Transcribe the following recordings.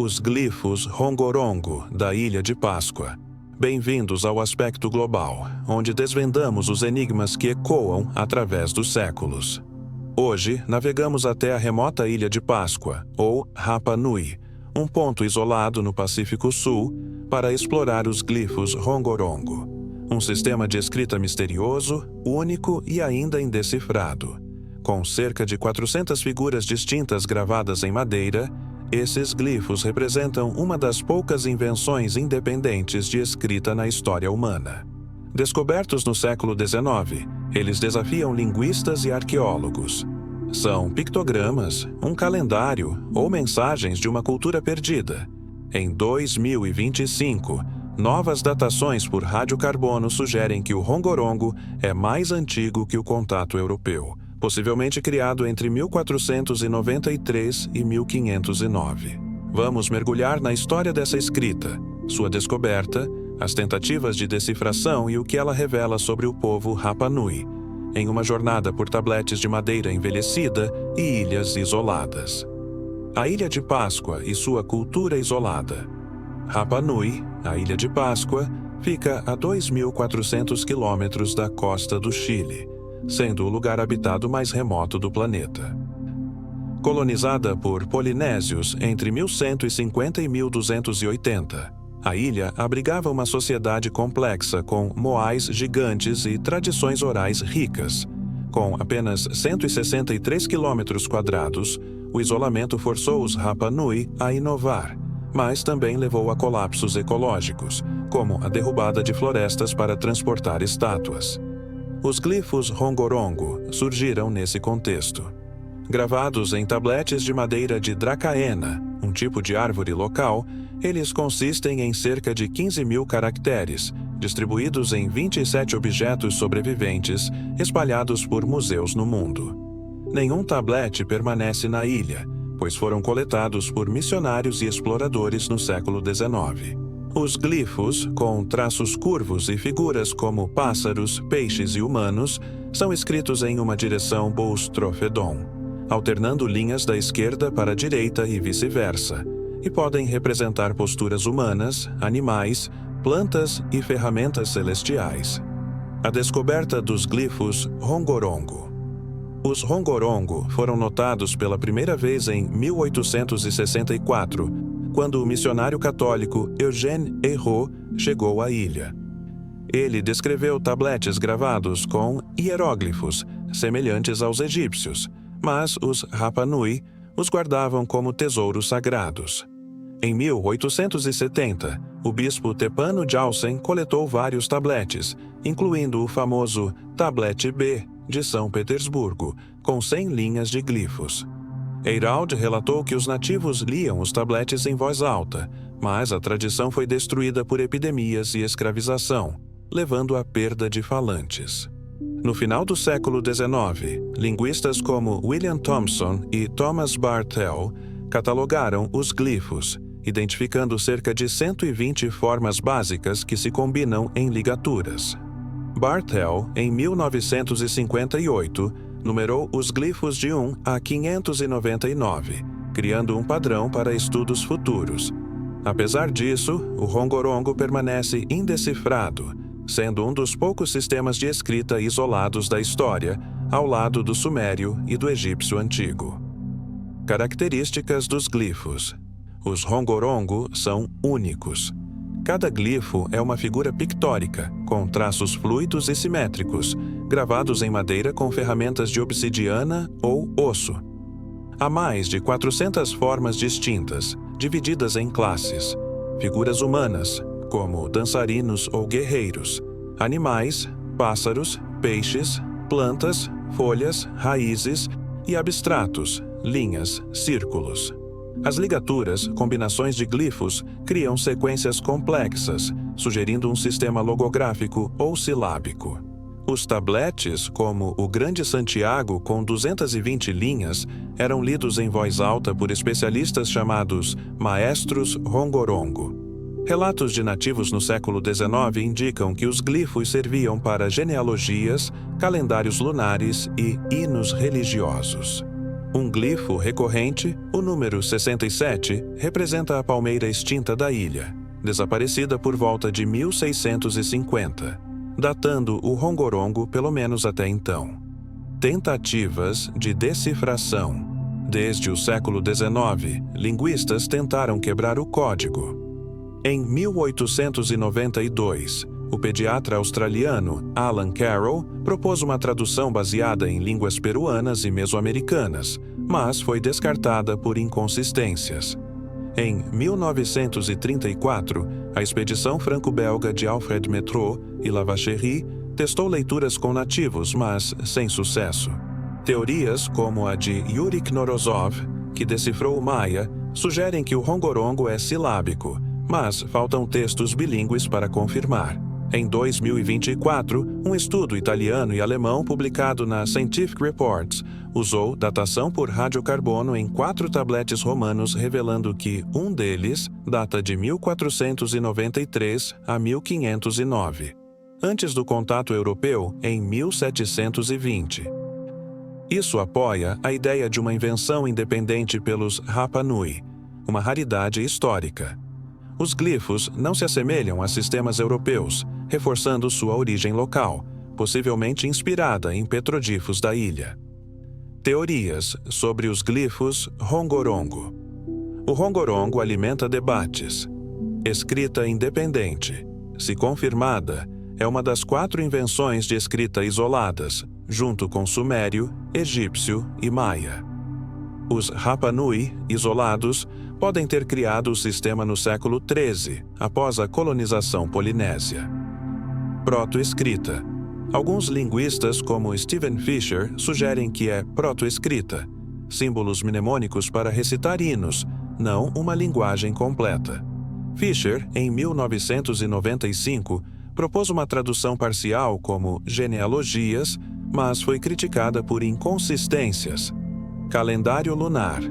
Os glifos Rongorongo, da Ilha de Páscoa. Bem-vindos ao Aspecto Global, onde desvendamos os enigmas que ecoam através dos séculos. Hoje, navegamos até a remota Ilha de Páscoa, ou Rapa Nui, um ponto isolado no Pacífico Sul, para explorar os glifos Rongorongo, um sistema de escrita misterioso, único e ainda indecifrado. Com cerca de 400 figuras distintas gravadas em madeira, esses glifos representam uma das poucas invenções independentes de escrita na história humana. Descobertos no século XIX, eles desafiam linguistas e arqueólogos. São pictogramas, um calendário ou mensagens de uma cultura perdida. Em 2025, novas datações por radiocarbono sugerem que o Rongorongo é mais antigo que o contato europeu, possivelmente criado entre 1493 e 1509. Vamos mergulhar na história dessa escrita, sua descoberta, as tentativas de decifração e o que ela revela sobre o povo Rapa Nui, em uma jornada por tabletes de madeira envelhecida e ilhas isoladas. A Ilha de Páscoa e sua cultura isolada. Rapa Nui, a Ilha de Páscoa, fica a 2.400 quilômetros da costa do Chile, sendo o lugar habitado mais remoto do planeta. Colonizada por polinésios entre 1150 e 1280, a ilha abrigava uma sociedade complexa com moais gigantes e tradições orais ricas. Com apenas 163 quilômetros quadrados, o isolamento forçou os Rapa Nui a inovar, mas também levou a colapsos ecológicos, como a derrubada de florestas para transportar estátuas. Os glifos Rongorongo surgiram nesse contexto. Gravados em tabletes de madeira de dracaena, um tipo de árvore local, eles consistem em cerca de 15.000 caracteres, distribuídos em 27 objetos sobreviventes, espalhados por museus no mundo. Nenhum tablete permanece na ilha, pois foram coletados por missionários e exploradores no século XIX. Os glifos, com traços curvos e figuras como pássaros, peixes e humanos, são escritos em uma direção bostrofedon, alternando linhas da esquerda para a direita e vice-versa, e podem representar posturas humanas, animais, plantas e ferramentas celestiais. A descoberta dos glifos Rongorongo. Os Rongorongo foram notados pela primeira vez em 1864, quando o missionário católico Eugène Eyraud chegou à ilha. Ele descreveu tabletes gravados com hieróglifos, semelhantes aos egípcios, mas os Rapa Nui os guardavam como tesouros sagrados. Em 1870, o bispo Tepano Jausen coletou vários tabletes, incluindo o famoso Tablete B, de São Petersburgo, com 100 linhas de glifos. Eyraud relatou que os nativos liam os tabletes em voz alta, mas a tradição foi destruída por epidemias e escravização, levando à perda de falantes. No final do século XIX, linguistas como William Thomson e Thomas Bartel catalogaram os glifos, identificando cerca de 120 formas básicas que se combinam em ligaturas. Bartel, em 1958, numerou os glifos de 1 a 599, criando um padrão para estudos futuros. Apesar disso, o Rongorongo permanece indecifrado, sendo um dos poucos sistemas de escrita isolados da história, ao lado do sumério e do egípcio antigo. Características dos glifos. Os Rongorongo são únicos. Cada glifo é uma figura pictórica, com traços fluidos e simétricos, gravados em madeira com ferramentas de obsidiana ou osso. Há mais de 400 formas distintas, divididas em classes. Figuras humanas, como dançarinos ou guerreiros. Animais, pássaros, peixes, plantas, folhas, raízes e abstratos, linhas, círculos. As ligaturas, combinações de glifos, criam sequências complexas, sugerindo um sistema logográfico ou silábico. Os tabletes, como o Grande Santiago com 220 linhas, eram lidos em voz alta por especialistas chamados maestros Rongorongo. Relatos de nativos no século XIX indicam que os glifos serviam para genealogias, calendários lunares e hinos religiosos. Um glifo recorrente, o número 67, representa a palmeira extinta da ilha, desaparecida por volta de 1650, datando o rongorongo pelo menos até então. Tentativas de decifração. Desde o século XIX, linguistas tentaram quebrar o código. Em 1892, o pediatra australiano Alan Carroll propôs uma tradução baseada em línguas peruanas e mesoamericanas, mas foi descartada por inconsistências. Em 1934, a expedição franco-belga de Alfred Métraux e Lavacherie testou leituras com nativos, mas sem sucesso. Teorias como a de Yuri Knorozov, que decifrou o maia, sugerem que o rongorongo é silábico, mas faltam textos bilíngues para confirmar. Em 2024, um estudo italiano e alemão publicado na Scientific Reports usou datação por radiocarbono em 4 tabletes romanos, revelando que um deles data de 1493 a 1509, antes do contato europeu em 1720. Isso apoia a ideia de uma invenção independente pelos Rapa Nui, uma raridade histórica. Os glifos não se assemelham a sistemas europeus, reforçando sua origem local, possivelmente inspirada em petroglifos da ilha. Teorias sobre os glifos rongorongo. O rongorongo alimenta debates. Escrita independente. Se confirmada, é uma das 4 invenções de escrita isoladas, junto com sumério, egípcio e maia. Os Rapa Nui, isolados, podem ter criado o sistema no século XIII, após a colonização polinésia. Proto-escrita. Alguns linguistas, como Stephen Fisher, sugerem que é proto-escrita, símbolos mnemônicos para recitar hinos, não uma linguagem completa. Fisher, em 1995, propôs uma tradução parcial como genealogias, mas foi criticada por inconsistências. Calendário lunar.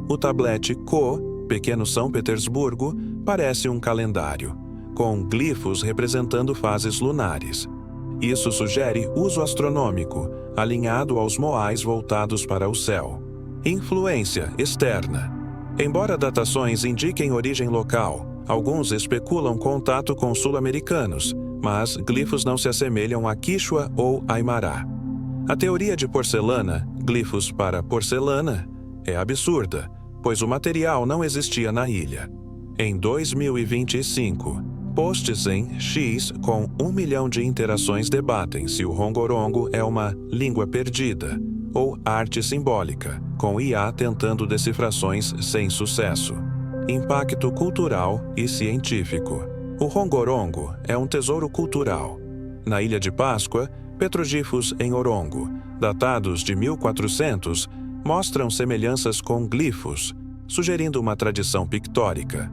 O tablete Ko, Pequeno São Petersburgo, parece um calendário, com glifos representando fases lunares. Isso sugere uso astronômico, alinhado aos moais voltados para o céu. Influência externa. Embora datações indiquem origem local, alguns especulam contato com sul-americanos, mas glifos não se assemelham a Quichua ou Aymara. A teoria de porcelana, glifos para porcelana, é absurda, pois o material não existia na ilha. Em 2025, posts em X com 1 milhão de interações debatem se o rongorongo é uma língua perdida ou arte simbólica, com IA tentando decifrações sem sucesso. Impacto cultural e científico. O rongorongo é um tesouro cultural. Na Ilha de Páscoa, petroglifos em Orongo, datados de 1400, mostram semelhanças com glifos, sugerindo uma tradição pictórica.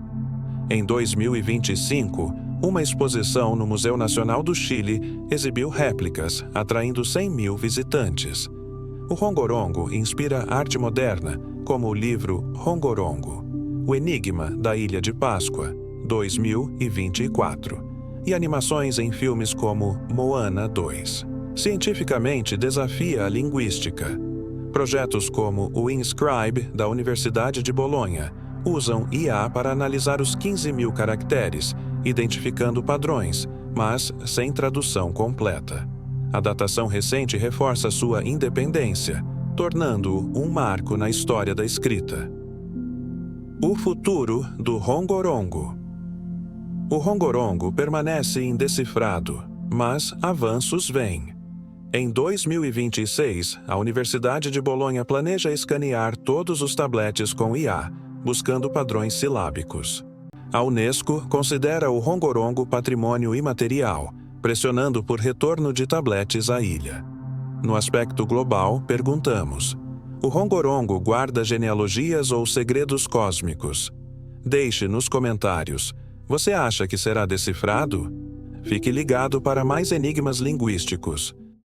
Em 2025, uma exposição no Museu Nacional do Chile exibiu réplicas, atraindo 100 mil visitantes. O rongorongo inspira arte moderna, como o livro Rongorongo, O Enigma da Ilha de Páscoa, 2024, e animações em filmes como Moana 2. Cientificamente desafia a linguística. Projetos como o Inscribe, da Universidade de Bolonha, usam IA para analisar os 15 mil caracteres, identificando padrões, mas sem tradução completa. A datação recente reforça sua independência, tornando-o um marco na história da escrita. O futuro do rongorongo. O rongorongo permanece indecifrado, mas avanços vêm. Em 2026, a Universidade de Bolonha planeja escanear todos os tabletes com IA, buscando padrões silábicos. A Unesco considera o rongorongo patrimônio imaterial, pressionando por retorno de tabletes à ilha. No aspecto global, perguntamos: o rongorongo guarda genealogias ou segredos cósmicos? Deixe nos comentários. Você acha que será decifrado? Fique ligado para mais enigmas linguísticos.